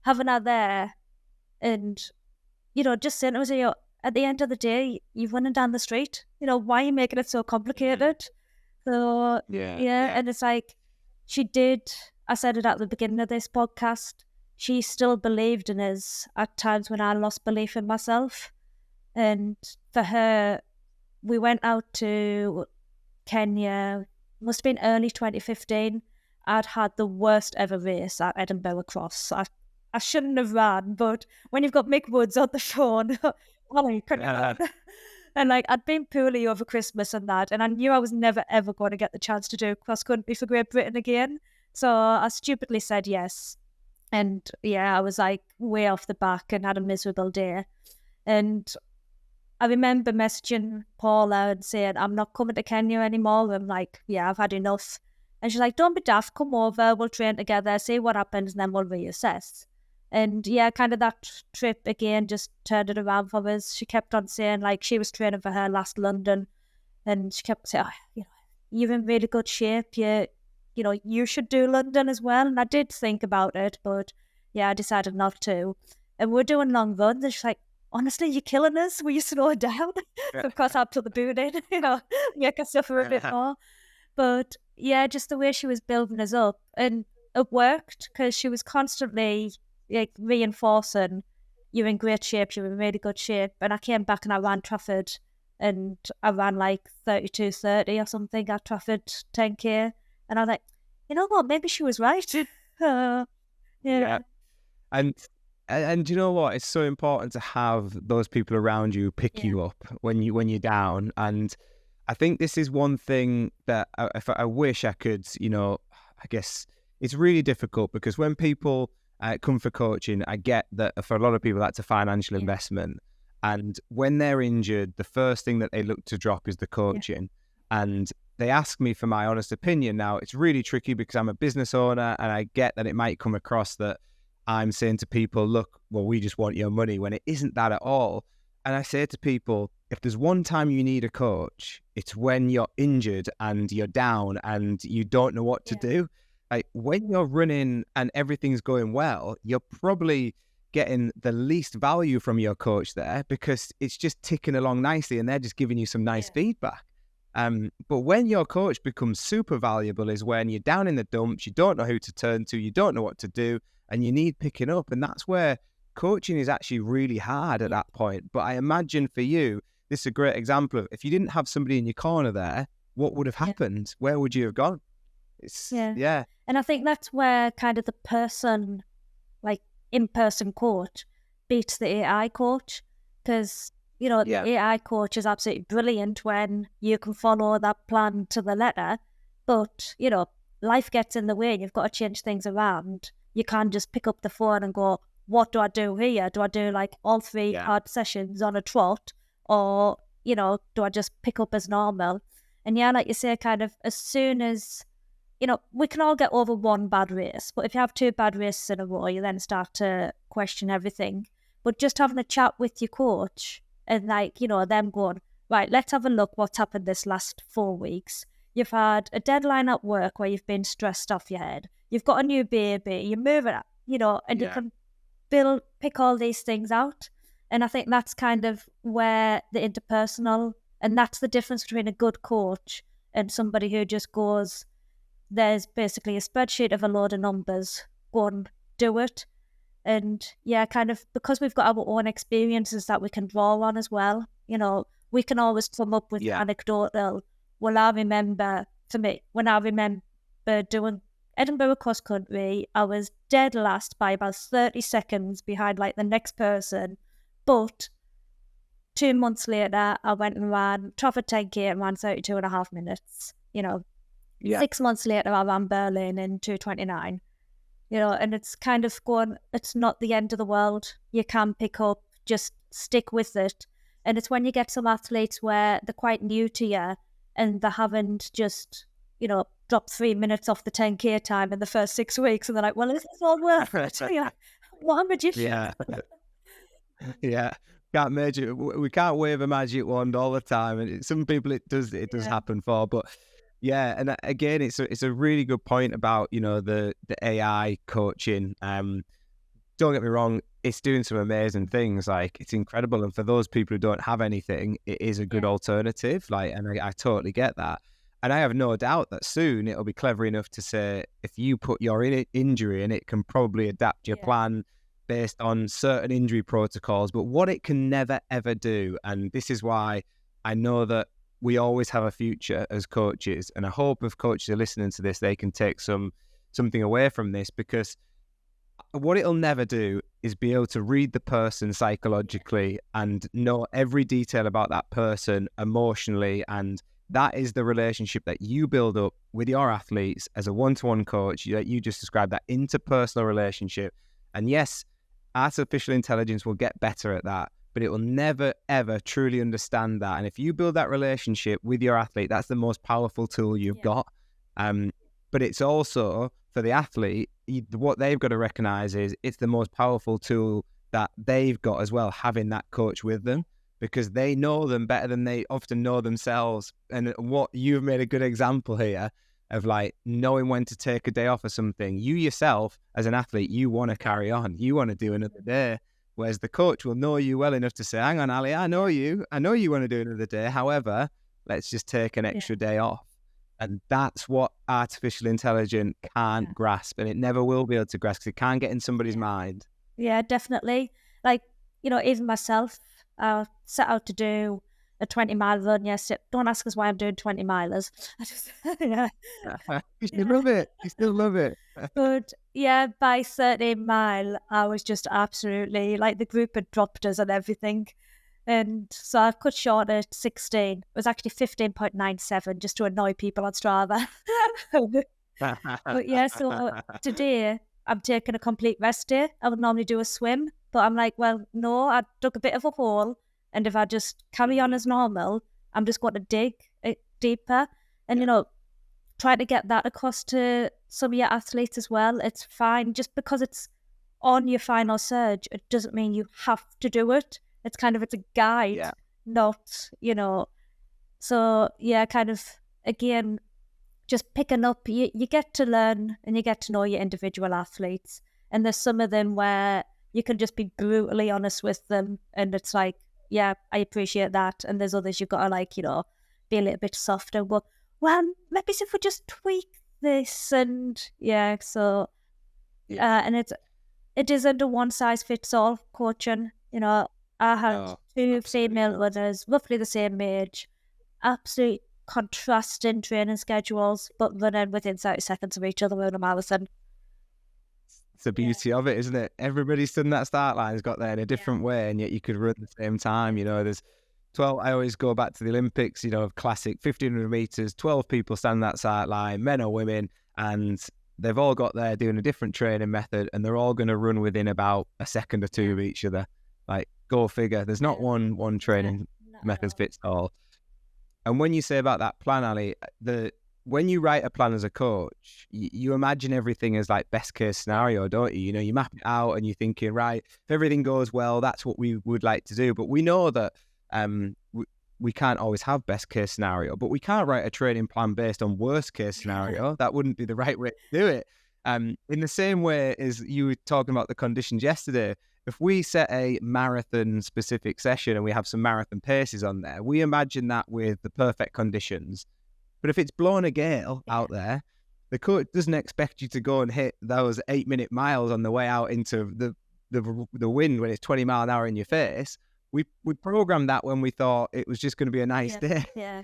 S2: having her there and, you know, just saying to us, you know, at the end of the day, you're running down the street. You know, why are you making it so complicated? So and it's like, she did, I said it at the beginning of this podcast, she still believed in us at times when I lost belief in myself. And for her, we went out to Kenya, must have been early 2015. I'd had the worst ever race at Edinburgh Cross. I shouldn't have ran, but when you've got Mick Woods on the phone, and like, I'd been poorly over Christmas and that, and I knew I was never ever going to get the chance to do cross country for Great Britain again. So I stupidly said yes. And yeah, I was like way off the back and had a miserable day. And I remember messaging Paula and saying, I'm not coming to Kenya anymore. I'm like, yeah, I've had enough. And she's like, don't be daft, come over, we'll train together, see what happens, and then we'll reassess. And yeah, kind of that trip again just turned it around for us. She kept on saying, like, she was training for her last London, and she kept saying, you know, you're in really good shape, you know, you should do London as well. And I did think about it, but yeah, I decided not to. And we're doing long runs, and she's like, honestly, you're killing us, will you slow down? Of course, I'll put the boot in, you know, make us suffer a bit more. But yeah, just the way she was building us up, and it worked because she was constantly like reinforcing, you're in great shape, you're in really good shape. And I came back and I ran Trafford, and I ran like 32:30 or something at Trafford 10k, and I was like, you know what, maybe she was right.
S1: Yeah. And you know what, it's so important to have those people around you pick you up when you're down. And I think this is one thing that I wish I could, you know, I guess it's really difficult because when people come for coaching, I get that for a lot of people that's a financial investment. And when they're injured, the first thing that they look to drop is the coaching. And they ask me for my honest opinion. Now, it's really tricky because I'm a business owner, and I get that it might come across that I'm saying to people, look, well, we just want your money, when it isn't that at all. And I say to people, if there's one time you need a coach, it's when you're injured and you're down and you don't know what to do. Like when you're running and everything's going well, you're probably getting the least value from your coach there because it's just ticking along nicely and they're just giving you some nice feedback. But when your coach becomes super valuable is when you're down in the dumps, you don't know who to turn to, you don't know what to do, and you need picking up. And that's where coaching is actually really hard at that point. But I imagine for you, this is a great example of if you didn't have somebody in your corner there, what would have happened? Where would you have gone?
S2: And I think that's where kind of the person, like in-person coach, beats the AI coach, because the AI coach is absolutely brilliant when you can follow that plan to the letter, but life gets in the way and you've got to change things around. You can't just pick up the phone and go, what do I do here? Do I do like all 3 hard sessions on a trot, or do I just pick up as normal? And like you say, kind of as soon as we can all get over one bad race, but if you have 2 bad races in a row, you then start to question everything. But just having a chat with your coach and them going, right, let's have a look what's happened this last 4 weeks. You've had a deadline at work where you've been stressed off your head. You've got a new baby, you're moving, and you can pick all these things out. And I think that's kind of where the interpersonal, and that's the difference between a good coach and somebody who just goes, there's basically a spreadsheet of a load of numbers, go and do it. And kind of because we've got our own experiences that we can draw on as well, we can always come up with anecdotal, well, I remember, for me, when I remember doing Edinburgh cross country, I was dead last by about 30 seconds behind like the next person. But 2 months later, I went and ran Trafford 10K and ran 32.5 minutes, 6 months later, I ran Berlin in 2:29, and it's kind of going, it's not the end of the world. You can pick up, just stick with it. And it's when you get some athletes where they're quite new to you and they haven't just, dropped 3 minutes off the 10K time in the first 6 weeks. And they're like, well, is this all worth it? What a magician.
S1: Yeah. Can't magic. We can't wave a magic wand all the time. And some people it does happen for, but and again, it's a really good point about the AI coaching. Don't get me wrong, it's doing some amazing things. Like it's incredible, and for those people who don't have anything, it is a good alternative. Like, and I totally get that, and I have no doubt that soon it'll be clever enough to say if you put your injury in, it can probably adapt your plan based on certain injury protocols. But what it can never ever do, and this is why I know that we always have a future as coaches, and I hope if coaches are listening to this, they can take something away from this, because what it'll never do is be able to read the person psychologically and know every detail about that person emotionally. And that is the relationship that you build up with your athletes as a one-to-one coach that you just described, that interpersonal relationship. And yes, artificial intelligence will get better at that, but it will never, ever truly understand that. And if you build that relationship with your athlete, that's the most powerful tool you've got. But it's also, for the athlete, what they've got to recognize is it's the most powerful tool that they've got as well, having that coach with them, because they know them better than they often know themselves. And what you've made a good example here of like knowing when to take a day off or something. You yourself, as an athlete, you want to carry on. You want to do another day. Whereas the coach will know you well enough to say, hang on, Ali, I know you want to do another day. However, let's just take an extra day off. And that's what artificial intelligence can't grasp, and it never will be able to grasp because it can't get in somebody's mind.
S2: Yeah, definitely. Like, even myself, I set out to do a 20-mile run yesterday. Don't ask us why I'm doing 20 milers. I just,
S1: You still love it. You still love it.
S2: But by 30 mile, I was just absolutely, like, the group had dropped us and everything. And so I cut short at 16. It was actually 15.97 just to annoy people on Strava. But so today I'm taking a complete rest day. I would normally do a swim, but I'm like, well, no, I dug a bit of a hole, and if I just carry on as normal, I'm just going to dig it deeper. And, try to get that across to some of your athletes as well. It's fine. Just because it's on your final surge, it doesn't mean you have to do it. It's a guide, not, so yeah, again, just picking up, you get to learn and you get to know your individual athletes. And there's some of them where you can just be brutally honest with them. And it's like, yeah, I appreciate that. And there's others you've got to be a little bit softer. But, well, maybe if we just tweak this and and it isn't a one size fits all coaching. I had two female runners, roughly the same age, absolute contrasting training schedules, but running within 30 seconds of each other in a marathon.
S1: It's the beauty of it, isn't it? Everybody's done that start line, has got there in a different way, and yet you could run at the same time. There's 12. I always go back to the Olympics, classic 1500 meters, 12 people stand that start line, men or women, and they've all got there doing a different training method, and they're all going to run within about a second or two of each other. Like, go figure. There's not one training method fits all. And when you say about that plan, Ali, when you write a plan as a coach, you imagine everything as like best case scenario, don't you? You map it out and you're thinking, right, if everything goes well, that's what we would like to do. But we know that we can't always have best case scenario, but we can't write a training plan based on worst case scenario. That wouldn't be the right way to do it. In the same way as you were talking about the conditions yesterday, if we set a marathon specific session and we have some marathon paces on there, we imagine that with the perfect conditions. But if it's blowing a gale out there, the coach doesn't expect you to go and hit those 8-minute miles on the way out into the wind when it's 20 mile an hour in your face. We programmed that when we thought it was just going to be a nice day.
S2: Yeah.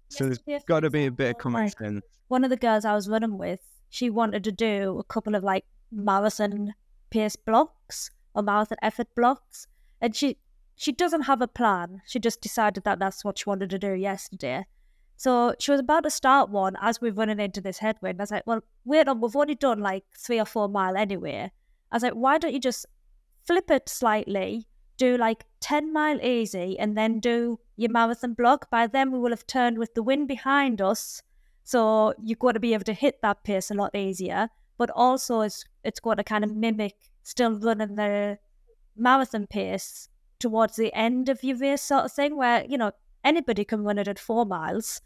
S1: So there's got to be a bit of common sense.
S2: One of the girls I was running with, she wanted to do a couple of marathon pace blocks or marathon effort blocks, and she doesn't have a plan. She just decided that that's what she wanted to do yesterday. So she was about to start one as we're running into this headwind. I was like, well, wait on, we've only done 3 or 4 mile anyway. I was like, why don't you just flip it slightly, do 10 mile easy, and then do your marathon block. By then we will have turned with the wind behind us, so you've got to be able to hit that pace a lot easier, but also it's got to kind of mimic still running the marathon pace towards the end of your race sort of thing, where anybody can run it at 4 miles.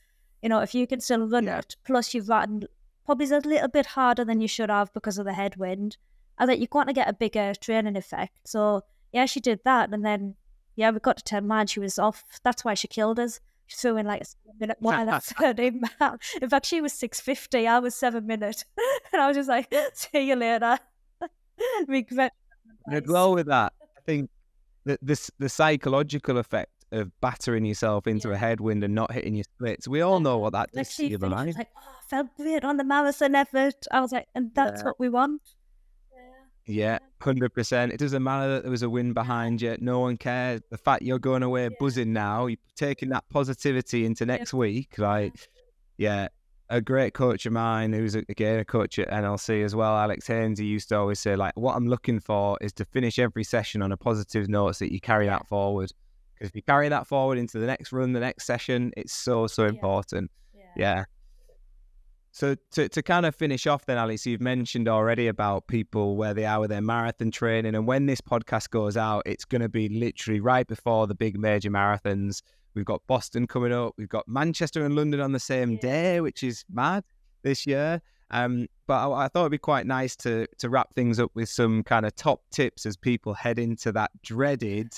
S2: If you can still run it, plus you've run probably a little bit harder than you should have because of the headwind, I think you're going to get a bigger training effect. So yeah, she did that, and then we got to 10 miles, she was off. That's why she killed us. She threw in a 7-minute mile at 13 miles. In fact, she was 6:50, I was 7 minutes, and I was just like, see you later. Regret.
S1: I'd go with that. I think that the psychological effect of battering yourself into a headwind and not hitting your splits, we all know what that does to you, right?
S2: I felt great on the marathon effort. I was like, and that's what we want.
S1: Yeah, 100%. It doesn't matter that there was a wind behind you. No one cares. The fact you're going away buzzing now, you're taking that positivity into next week. A great coach of mine, who's again a coach at NLC as well, Alex Haynes, he used to always say, what I'm looking for is to finish every session on a positive note so that you carry that forward. Because if you carry that forward into the next run, the next session, it's so important. Yeah. So to kind of finish off then, Ali, so you've mentioned already about people where they are with their marathon training, and when this podcast goes out, it's going to be literally right before the big major marathons. We've got Boston coming up. We've got Manchester and London on the same day, which is mad this year. But I thought it'd be quite nice to wrap things up with some kind of top tips as people head into that dreaded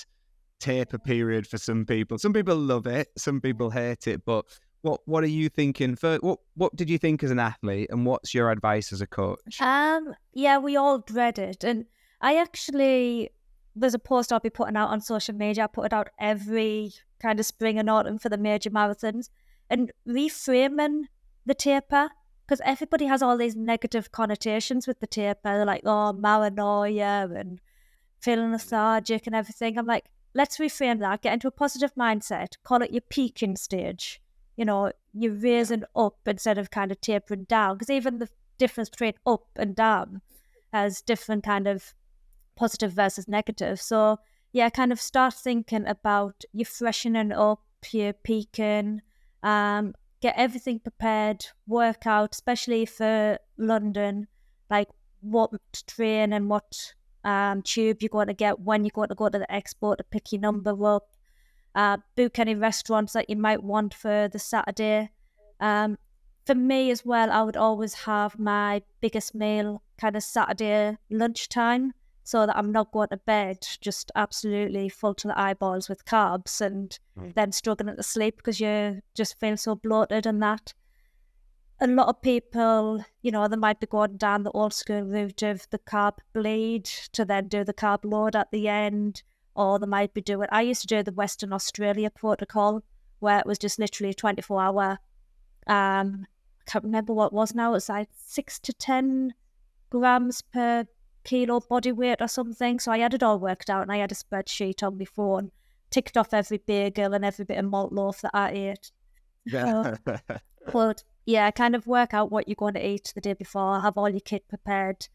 S1: taper period for some people. Some people love it, some people hate it, but what are you thinking? What did you think as an athlete, and what's your advice as a coach?
S2: We all dread it, and there's a post I'll be putting out on social media. I put it out every kind of spring and autumn for the major marathons, and reframing the taper, because everybody has all these negative connotations with the taper. They're like, oh, paranoia and feeling lethargic and everything. I'm like, let's reframe that, get into a positive mindset, call it your peaking stage. You're raising up instead of kind of tapering down, because even the difference between up and down has different kind of positive versus negative. So kind of start thinking about you freshening up, your peaking, get everything prepared, work out, especially for London, like what to train and what tube you're going to get, when you're going to go to the expo to pick your number up, book any restaurants that you might want for the Saturday. For me as well, I would always have my biggest meal kind of Saturday lunchtime, so that I'm not going to bed just absolutely full to the eyeballs with carbs and then struggling to sleep because you just feel so bloated and that. A lot of people, you know, they might be going down the old school route of the carb bleed to then do the carb load at the end, or they might be doing, I used to do the Western Australia protocol, where it was just literally a 24-hour, I can't remember what it was now, it was like 6 to 10 grams per kilo body weight or something. So I had it all worked out and I had a spreadsheet on my phone, ticked off every bagel and every bit of malt loaf that I ate. But yeah, kind of work out what you're going to eat the day before, have all your kit prepared.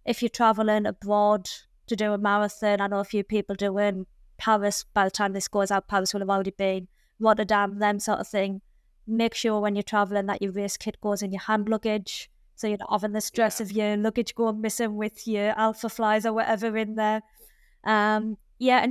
S2: If you're traveling abroad to do a marathon, I know a few people doing Paris, by the time this goes out, Paris will have already been, Rotterdam, them sort of thing. Make sure when you're traveling that your race kit goes in your hand luggage, so you're not having the stress of your luggage going missing with your alpha flies or whatever in there. And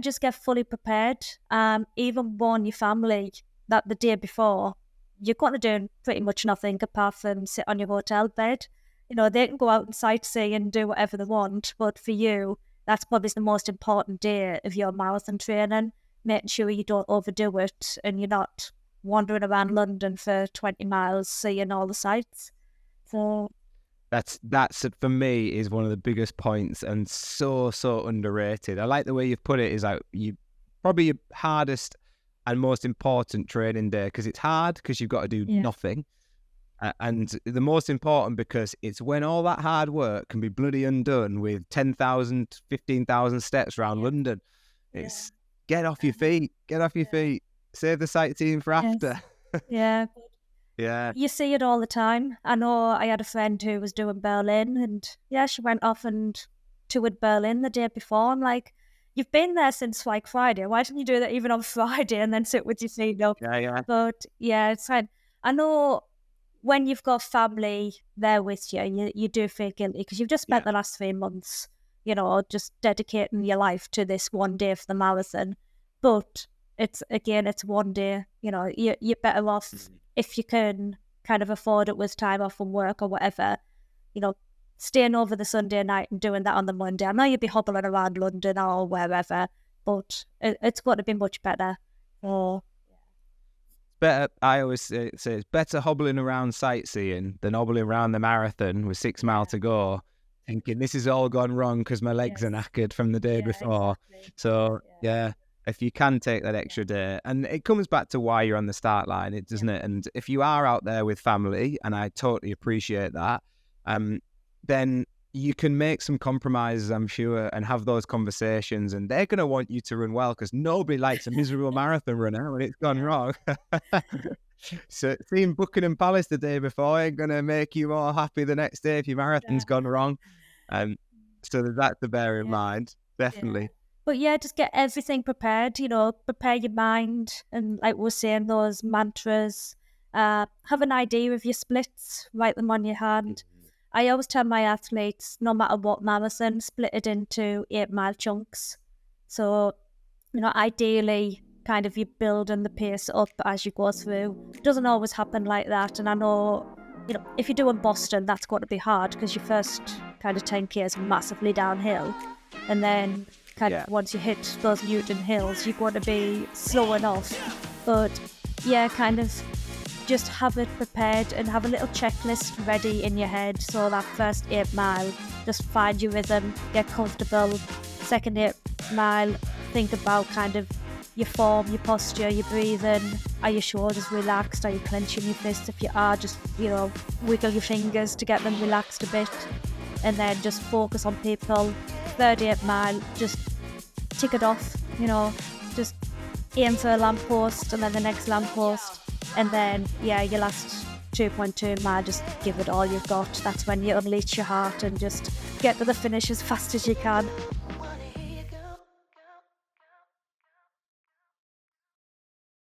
S2: just get fully prepared. Even warn your family that the day before, you're going to do pretty much nothing apart from sit on your hotel bed. You know, they can go out and sightsee and do whatever they want, but for you, that's probably the most important day of your marathon training, making sure you don't overdo it and you're not wandering around London for 20 miles seeing all the sights. So
S1: that's for me is one of the biggest points and so underrated. I like the way you've put it, is like you probably your hardest and most important training day, because it's hard because you've got to do nothing, and the most important because it's when all that hard work can be bloody undone with 10,000 15,000 steps around London. It's get off your feet, save the sightseeing for after. Yeah.
S2: You see it all the time. I know I had a friend who was doing Berlin, and she went off and toured Berlin the day before. I'm like, you've been there since like Friday. Why didn't you do that even on Friday and then sit with your feet up?
S1: Yeah.
S2: But yeah, it's fine. I know when you've got family there with you, you do feel guilty because you've just spent the last 3 months, you know, just dedicating your life to this one day for the marathon. But it's one day, you know, you're better off if you can kind of afford it with time off from work or whatever, you know, staying over the Sunday night and doing that on the Monday. I know you'd be hobbling around London or wherever, but it's got to be much better.
S1: Better, I always say it's better hobbling around sightseeing than hobbling around the marathon with 6 miles to go, thinking this has all gone wrong because my legs are knackered from the day before.
S2: Exactly.
S1: So if you can take that extra day, and it comes back to why you're on the start line, doesn't it? And if you are out there with family, and I totally appreciate that, then you can make some compromises, I'm sure, and have those conversations, and they're going to want you to run well, because nobody likes a miserable marathon runner when it's gone wrong. So seeing Buckingham Palace the day before ain't going to make you more happy the next day if your marathon's gone wrong. So there's that to bear in mind, definitely.
S2: But just get everything prepared, you know, prepare your mind, and like we're saying, those mantras, have an idea of your splits, write them on your hand. I always tell my athletes, no matter what marathon, split it into 8-mile chunks. So, you know, ideally, kind of you building the pace up as you go through. It doesn't always happen like that. And I know, you know, if you're doing Boston, that's going to be hard because your first kind of 10K is massively downhill. And then kind of once you hit those Newton hills, you're going to be slow enough. But kind of just have it prepared and have a little checklist ready in your head. So that first 8 mile, just find your rhythm, get comfortable. Second 8 mile, think about kind of your form, your posture, your breathing. Are your shoulders relaxed? Are you clenching your fists? If you are, just, you know, wiggle your fingers to get them relaxed a bit. And then just focus on people. Third 8 mile, just tick it off, you know, just aim for a lamppost and then the next lamppost. And then, your last 2.2 mile, just give it all you've got. That's when you unleash your heart and just get to the finish as fast as you can.